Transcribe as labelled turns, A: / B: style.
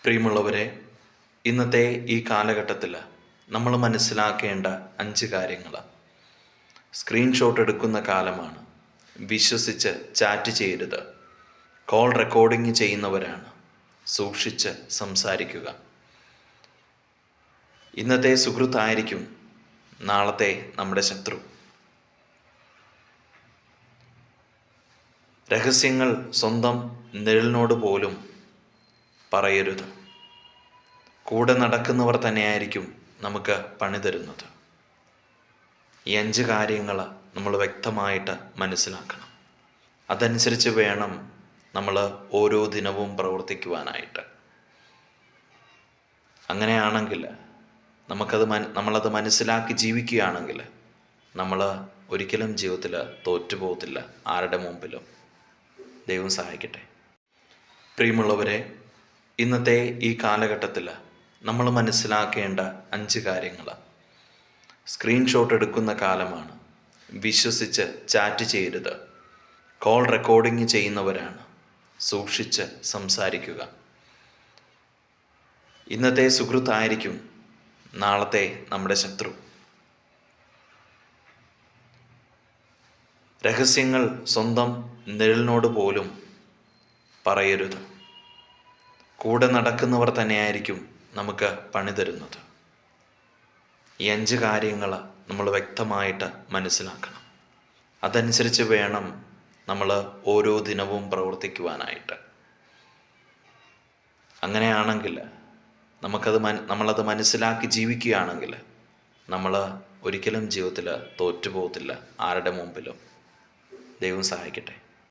A: പ്രിയമുള്ളവരെ, ഇന്നത്തെ ഈ കാലഘട്ടത്തിൽ നമ്മൾ മനസ്സിലാക്കേണ്ട 5 കാര്യങ്ങൾ. സ്ക്രീൻഷോട്ട് എടുക്കുന്ന കാലമാണ്. വിശ്വസിച്ച് ചാറ്റ് ചെയ്യരുത്. കോൾ റെക്കോർഡിംഗ് ചെയ്യുന്നവരാണ്. സൂക്ഷിച്ച് സംസാരിക്കുക. ഇന്നത്തെ സുഹൃത്തായിരിക്കും നാളത്തെ നമ്മുടെ ശത്രു. രഹസ്യങ്ങൾ സ്വന്തം നിഴലിനോട് പോലും പറയരുത്. കൂടെ നടക്കുന്നവർ തന്നെയായിരിക്കും നമുക്ക് പണി തരുന്നത്. ഈ 5 കാര്യങ്ങൾ നമ്മൾ വ്യക്തമായിട്ട് മനസ്സിലാക്കണം. അതനുസരിച്ച് വേണം നമ്മൾ ഓരോ ദിനവും പ്രവർത്തിക്കുവാനായിട്ട്. അങ്ങനെയാണെങ്കിൽ നമ്മളത് മനസ്സിലാക്കി ജീവിക്കുകയാണെങ്കിൽ നമ്മൾ ഒരിക്കലും ജീവിതത്തിൽ തോറ്റുപോകത്തില്ല ആരുടെ മുമ്പിലും. ദൈവം സഹായിക്കട്ടെ. പ്രിയമുള്ളവരെ, ഇന്നത്തെ ഈ കാലഘട്ടത്തിൽ നമ്മൾ മനസ്സിലാക്കേണ്ട 5 കാര്യങ്ങൾ. സ്ക്രീൻഷോട്ട് എടുക്കുന്ന കാലമാണ്. വിശ്വസിച്ച് ചാറ്റ് ചെയ്യരുത്. കോൾ റെക്കോർഡിംഗ് ചെയ്യുന്നവരാണ്. സൂക്ഷിച്ച് സംസാരിക്കുക. ഇന്നത്തെ സുഹൃത്തായിരിക്കും നാളത്തെ നമ്മുടെ ശത്രു. രഹസ്യങ്ങൾ സ്വന്തം നിഴലിനോട് പോലും പറയരുത്. കൂടെ നടക്കുന്നവർ തന്നെയായിരിക്കും നമുക്ക് പണി തരുന്നത്. ഈ 5 കാര്യങ്ങൾ നമ്മൾ വ്യക്തമായിട്ട് മനസ്സിലാക്കണം. അതനുസരിച്ച് വേണം നമ്മൾ ഓരോ ദിനവും പ്രവർത്തിക്കുവാനായിട്ട്. അങ്ങനെയാണെങ്കിൽ നമ്മളത് മനസ്സിലാക്കി ജീവിക്കുകയാണെങ്കിൽ നമ്മൾ ഒരിക്കലും ജീവിതത്തിൽ തോറ്റുപോകത്തില്ല ആരുടെ മുമ്പിലും. ദൈവം സഹായിക്കട്ടെ.